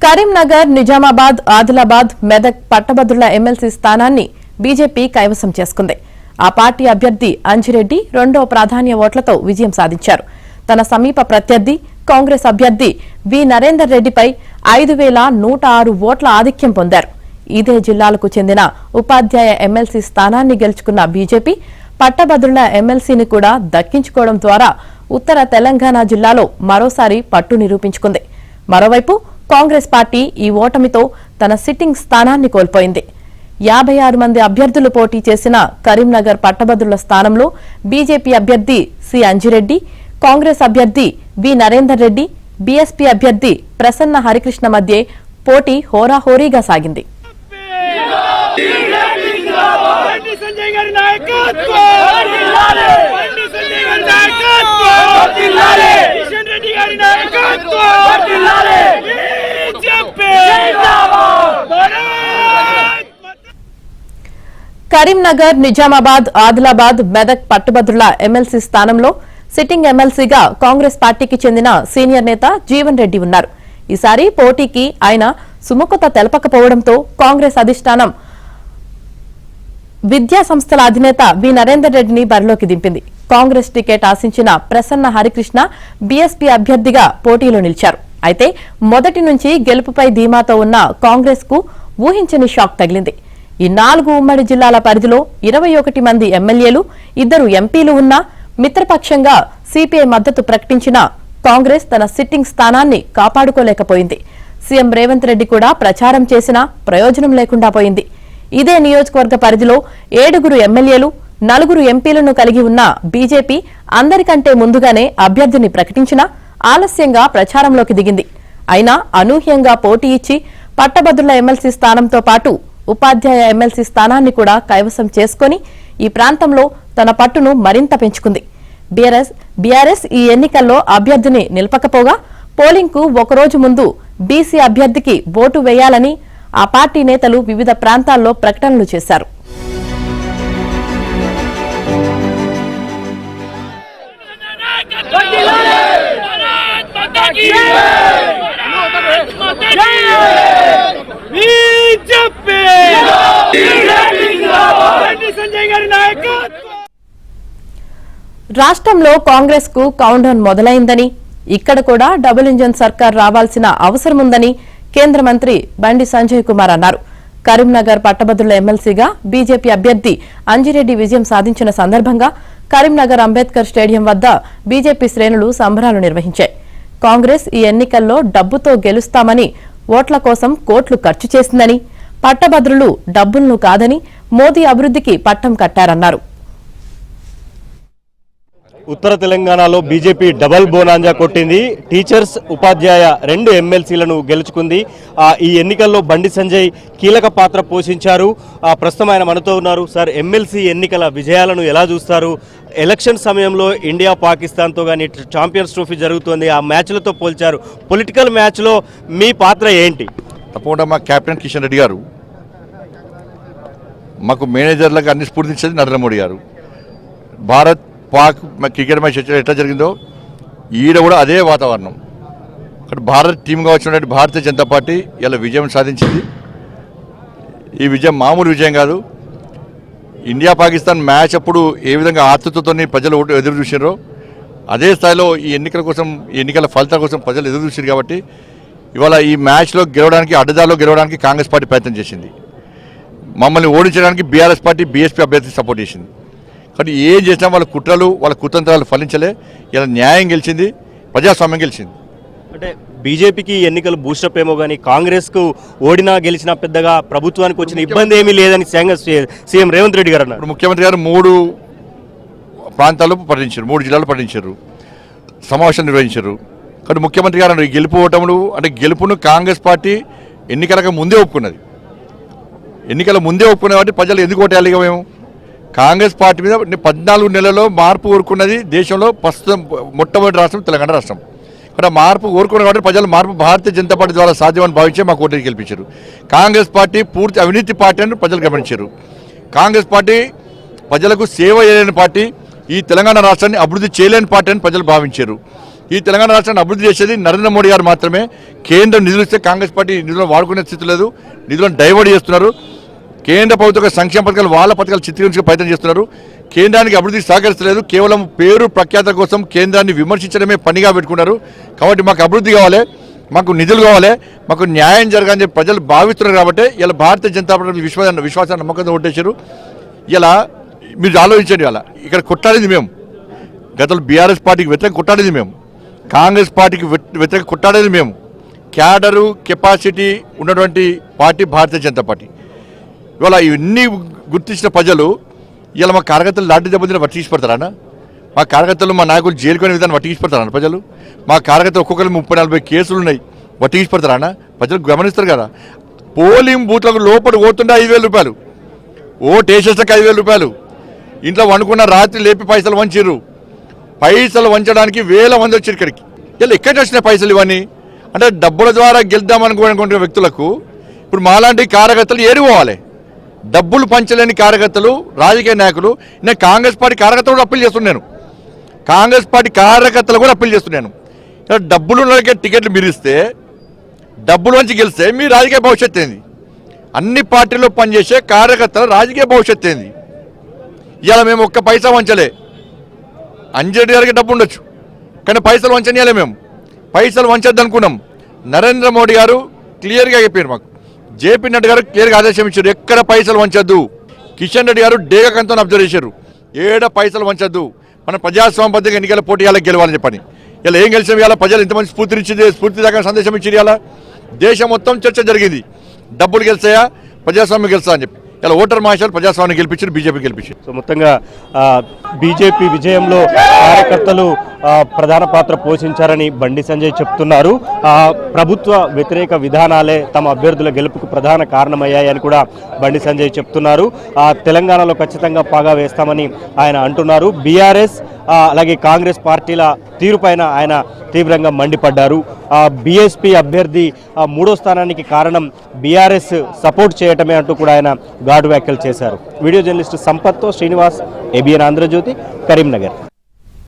కరీంనగర్, నిజామాబాద్, ఆదిలాబాద్, మెదక్ పట్టభద్రుల ఎమ్మెల్సీ స్థానాన్ని బీజేపీ కైవసం చేసుకుంది. ఆ పార్టీ అభ్యర్థి అంజిరెడ్డి రెండో ప్రాధాన్య ఓట్లతో విజయం సాధించారు. తన సమీప ప్రత్యర్థి కాంగ్రెస్ అభ్యర్థి వి నరేందర్ రెడ్డిపై 5,106 ఓట్ల ఆధిక్యం పొందారు. ఇదే జిల్లాలకు చెందిన ఉపాధ్యాయ ఎమ్మెల్సీ స్థానాన్ని గెలుచుకున్న బీజేపీ పట్టభద్రుల ఎమ్మెల్సీని కూడా దక్కించుకోవడం ద్వారా ఉత్తర తెలంగాణ జిల్లాలో మరోసారి పట్టు నిరూపించుకుంది. మరోవైపు కాంగ్రెస్ పార్టీ ఈ ఓటమితో తన సిట్టింగ్ స్థానాన్ని కోల్పోయింది. 56 మంది అభ్యర్థులు పోటీ చేసిన కరీంనగర్ పట్టభద్రుల స్థానంలో బీజేపీ అభ్యర్థి సి అంజిరెడ్డి, కాంగ్రెస్ అభ్యర్థి వి నరేందర్ రెడ్డి, బీఎస్పీ అభ్యర్థి ప్రసన్న హరికృష్ణ మధ్య పోటీ హోరాహోరీగా సాగింది. కరీంనగర్, నిజామాబాద్, ఆదిలాబాద్, మెదక్ పట్టభద్రుల ఎమ్మెల్సీ స్థానంలో సిట్టింగ్ ఎమ్మెల్సీగా కాంగ్రెస్ పార్టీకి చెందిన సీనియర్ నేత జీవన్ రెడ్డి ఉన్నారు. ఈసారి పోటీకి ఆయన సుముఖత తెలపకపోవడంతో కాంగ్రెస్ అధిష్టానం విద్యా సంస్థల అధినేత వి నరేందర్ రెడ్డిని బరిలోకి దింపింది. కాంగ్రెస్ టికెట్ ఆశించిన ప్రసన్న హరికృష్ణ బీఎస్పీ అభ్యర్థిగా పోటీలో నిలిచారు. అయితే మొదటి నుంచి గెలుపుపై ధీమాతో ఉన్న కాంగ్రెస్ కు ఊహించని షాక్ తగిలింది. ఈ 4 ఉమ్మడి జిల్లాల పరిధిలో 21 మంది ఎమ్మెల్యేలు, 2 ఎంపీలు ఉన్నా మిత్రపక్షంగా సిపిఐ మద్దతు ప్రకటించిన కాంగ్రెస్ తన సిట్టింగ్ స్థానాన్ని కాపాడుకోలేకపోయింది. సీఎం రేవంత్ రెడ్డి కూడా ప్రచారం చేసినా ప్రయోజనం లేకుండా పోయింది. ఇదే నియోజకవర్గ పరిధిలో 7 ఎమ్మెల్యేలు, 4 ఎంపీలను కలిగి ఉన్న బీజేపీ అందరికంటే ముందుగానే అభ్యర్థిని ప్రకటించినా ఆలస్యంగా ప్రచారంలోకి దిగింది. అయినా అనూహ్యంగా పోటీ ఇచ్చి పట్టభద్రుల ఎమ్మెల్సీ స్థానంతో పాటు ఉపాధ్యాయ ఎమ్మెల్సీ స్థానాన్ని కూడా కైవసం చేసుకుని ఈ ప్రాంతంలో తన పట్టును మరింత పెంచుకుంది. బీఆర్ఎస్ ఈ ఎన్నికల్లో అభ్యర్థిని నిలపకపోగా పోలింగ్ కు ఒకరోజు ముందు బీసీ అభ్యర్థికి ఓటు వేయాలని ఆ పార్టీ నేతలు వివిధ ప్రాంతాల్లో ప్రకటనలు చేశారు. రాష్ట్రంలో కాంగ్రెస్ కు కౌంట్ డౌన్ మొదలైందని, ఇక్కడ కూడా డబుల్ ఇంజన్ సర్కార్ రావాల్సిన అవసరముందని కేంద్ర మంత్రి బండి సంజయ్ కుమార్ అన్నారు. కరీంనగర్ పట్టభద్రుల ఎమ్మెల్సీగా బీజేపీ అభ్యర్థి అంజిరెడ్డి విజయం సాధించిన సందర్భంగా కరీంనగర్ అంబేద్కర్ స్టేడియం వద్ద బీజేపీ శ్రేణులు సంబరాలు నిర్వహించాయి. కాంగ్రెస్ ఈ ఎన్నికల్లో డబ్బుతో గెలుస్తామని, ఓట్ల కోసం కోట్లు ఖర్చు చేసిందని, పట్టభద్రులు డబ్బులను కాదని మోదీ అభివృద్ధికి పట్టం కట్టారన్నారు. ఉత్తర తెలంగాణలో బీజేపీ డబల్ బోనాంజా కొట్టింది. టీచర్స్, ఉపాధ్యాయ 2 ఎమ్మెల్సీలను గెలుచుకుంది. ఈ ఎన్నికల్లో బండి సంజయ్ కీలక పాత్ర పోషించారు. ప్రస్తుతం ఆయన మనతో ఉన్నారు. సార్, ఎమ్మెల్సీ ఎన్నికల విజయాలను ఎలా చూస్తారు? ఎలక్షన్ సమయంలో ఇండియా పాకిస్తాన్తో కానీ ఛాంపియన్స్ ట్రోఫీ జరుగుతోంది, ఆ మ్యాచ్లతో పోల్చారు. పొలిటికల్ మ్యాచ్లో మీ పాత్ర ఏంటి? తప్పకుండా మా కెప్టెన్ కిషన్ రెడ్డి గారు, మాకు మేనేజర్లకు అన్ని స్ఫూర్తించేది నరేంద్ర మోడీ గారు. భారత్ పాక్ క్రికెట్ మ్యాచ్ ఎట్లా జరిగిందో ఈడ కూడా అదే వాతావరణం. అక్కడ భారత్ టీమ్గా వచ్చినటువంటి భారతీయ జనతా పార్టీ ఇలా విజయం సాధించింది. ఈ విజయం మామూలు విజయం కాదు. ఇండియా పాకిస్తాన్ మ్యాచ్ అప్పుడు ఏ విధంగా ఆతృతతో ప్రజలు ఎదురు చూసారో అదే స్థాయిలో ఈ ఎన్నికల కోసం, ఈ ఎన్నికల ఫలితాల కోసం ప్రజలు ఎదురు చూసారు. కాబట్టి ఇవాళ ఈ మ్యాచ్లో గెలవడానికి, అడ్డదారిలో గెలవడానికి కాంగ్రెస్ పార్టీ ప్రయత్నం చేసింది. మమ్మల్ని ఓడించడానికి బీఆర్ఎస్ పార్టీ బీఎస్పీ అభ్యర్థికి సపోర్ట్ చేసింది. కానీ ఏం చేసినా వాళ్ళ కుట్రలు, వాళ్ళ కుతంత్రాలు ఫలించలే. ఇలా న్యాయం గెలిచింది, ప్రజాస్వామ్యం గెలిచింది. అంటే బీజేపీకి ఎన్నికలు బూస్టప్ ఏమో కానీ కాంగ్రెస్కు ఓడినా గెలిచినా పెద్దగా ప్రభుత్వానికి వచ్చిన ఇబ్బంది ఏమీ లేదని సీఎం రేవంత్ రెడ్డి గారు అన్నారు. ఇప్పుడు ముఖ్యమంత్రి గారు 3 ప్రాంతాల్లో పర్యటించారు, 3 జిల్లాలు పర్యటించారు, సమావేశం నిర్వహించారు. కానీ ముఖ్యమంత్రి గారు గెలుపు ఓటములు అంటే గెలుపును కాంగ్రెస్ పార్టీ ఎన్నికలకు ముందే ఒప్పుకున్నది. ఎన్నికల ముందే ఒప్పుకునే కాబట్టి ప్రజలు ఎందుకు ఓటేయాలిగా? మేము కాంగ్రెస్ పార్టీ మీద 14 నెలల్లో మార్పు కోరుకున్నది. దేశంలో ప్రస్తుతం మొట్టమొదటి రాష్ట్రం తెలంగాణ రాష్ట్రం. ఇక్కడ మార్పు కోరుకున్న కాబట్టి ప్రజలు మార్పు భారతీయ జనతా పార్టీ ద్వారా సాధ్యమని భావించే మాకు ఓటు గెలిపించారు. కాంగ్రెస్ పార్టీ పూర్తి అవినీతి పార్టీ అని ప్రజలు గమనించారు. కాంగ్రెస్ పార్టీ ప్రజలకు సేవ చేయలేని పార్టీ, ఈ తెలంగాణ రాష్ట్రాన్ని అభివృద్ధి చేయలేని పార్టీ అని ప్రజలు భావించారు. ఈ తెలంగాణ రాష్ట్రాన్ని అభివృద్ధి చేసేది నరేంద్ర మోడీ గారు మాత్రమే. కేంద్రం నిధులు ఇస్తే కాంగ్రెస్ పార్టీ నిధులను వాడుకునే స్థితి లేదు. నిధులను డైవర్ట్ చేస్తున్నారు. కేంద్ర ప్రభుత్వ సంక్షేమ పథకాలు వాళ్ళ పథకాలు చిత్రీకరించే ప్రయత్నం చేస్తున్నారు. కేంద్రానికి అభివృద్ధికి సహకరిస్తలేదు. కేవలం పేరు ప్రఖ్యాత కోసం కేంద్రాన్ని విమర్శించడమే పనిగా పెట్టుకున్నారు. కాబట్టి మాకు అభివృద్ధి కావాలి, మాకు నిధులు కావాలి, మాకు న్యాయం జరగాలని చెప్పి ప్రజలు భావిస్తున్నారు. కాబట్టి ఇలా భారతీయ జనతా పార్టీ విశ్వాసాన్ని నమ్మకంతో ఓటేశారు. ఇలా మీరు ఆలోచించండి. ఇలా ఇక్కడ కొట్టాడింది మేము, గతంలో బీఆర్ఎస్ పార్టీకి వ్యతిరేక కొట్టాడింది మేము, కాంగ్రెస్ పార్టీకి వ్యతిరేక కొట్టాడేది మేము. క్యాడరు కెపాసిటీ ఉన్నటువంటి పార్టీ భారతీయ జనతా పార్టీ. ఇవాళ ఇవన్నీ గుర్తించిన ప్రజలు ఇలా మా కార్యకర్తలు లాంటి దెబ్బతిన పట్టించిపడతారా? మా కార్యకర్తలు మా నాయకులు జైలుకునే విధానం పట్టించిపడతారా ప్రజలు? మా కార్యకర్తలు ఒక్కొక్కరు 30-40 కేసులు ఉన్నాయి, పట్టించిపడతారా? ప్రజలు గమనిస్తారు కదా. పోలింగ్ బూత్లకు లోపల పోతుండే 5,000 రూపాయలు, ఓటు వేసేసాక 5,000 రూపాయలు, ఇంట్లో వండుకున్న రాత్రి లేపి పైసలు వంచిర్రు. పైసలు వంచడానికి వేల మంది వచ్చారు ఇక్కడికి. ఇలా ఎక్కడికి వచ్చినాయి పైసలు ఇవన్నీ? అంటే డబ్బుల ద్వారా గెలుద్దామనుకునే వ్యక్తులకు ఇప్పుడు మాలాంటి కార్యకర్తలు ఏడిపోవాలి. డబ్బులు పంచలేని కార్యకర్తలు, రాజకీయ నాయకులు. నేను కాంగ్రెస్ పార్టీ కార్యకర్తలు కూడా అప్పీల్ చేస్తున్నాను. కాంగ్రెస్ పార్టీ కార్యకర్తలు కూడా అప్పీల్ చేస్తున్నాను. ఇలా డబ్బులు ఉన్నకే టికెట్లు మీరిస్తే, డబ్బులు వంచి గెలిస్తే మీ రాజకీయ భవిష్యత్తు ఏంది? అన్ని పార్టీల్లో పనిచేసే కార్యకర్తల రాజకీయ భవిష్యత్తు ఏంది? ఇలా మేము ఒక్క పైసా వంచలే. అంజరెడ్డి గారికి డబ్బు ఉండొచ్చు, కానీ పైసలు వంచనీయాలే. మేము పైసలు వంచొద్దు అనుకున్నాం. నరేంద్ర మోడీ గారు క్లియర్గా చెప్పారు మాకు. జేపీ నడ్డా గారు క్లియర్గా ఆదేశం ఇచ్చారు, ఎక్కడ పైసలు వంచొద్దు. కిషన్ రెడ్డి గారు డేగకంతో అబ్జర్వ్ చేశారు, ఏడ పైసలు వంచొద్దు. మనం ప్రజాస్వామ్యబద్ధంగా ఎన్నికల పోటీ ఇలా గెలవాలని చెప్పని. ఇలా ఏం గెలిచాం? ఇలా ప్రజలు ఎంతమంది స్ఫూర్తిదాయక సందేశం ఇచ్చారు. ఇలా దేశం మొత్తం చర్చ జరిగింది, డబ్బులు గెలిచాయా ప్రజాస్వామ్యం గెలిచా అని చెప్పి. ఇలా ఓటర్ మహాశాలు ప్రజాస్వామ్యం గెలిపించారు, బీజేపీ గెలిపించారు. సో మొత్తంగా బీజేపీ విజయంలో కార్యకర్తలు ప్రధాన పాత్ర పోషించారని బండి సంజయ్ చెప్తున్నారు. ప్రభుత్వ వ్యతిరేక విధానాలే తమ అభ్యర్థుల గెలుపుకు ప్రధాన కారణమయ్యాయని కూడా బండి సంజయ్ చెప్తున్నారు. తెలంగాణలో ఖచ్చితంగా పాగా వేస్తామని ఆయన అంటున్నారు. బీఆర్ఎస్ అలాగే కాంగ్రెస్ పార్టీల తీరుపైన ఆయన తీవ్రంగా మండిపడ్డారు. బీఎస్పీ అభ్యర్థి 3వ స్థానానికి కారణం బీఆర్ఎస్ సపోర్ట్ చేయటమే అంటూ కూడా ఆయన ఘాటు వ్యాఖ్యలు చేశారు. వీడియో జర్నలిస్టు సంపత్తో శ్రీనివాస్, ఏబిఎన్ ఆంధ్రజ్యోతి, కరీంనగర్.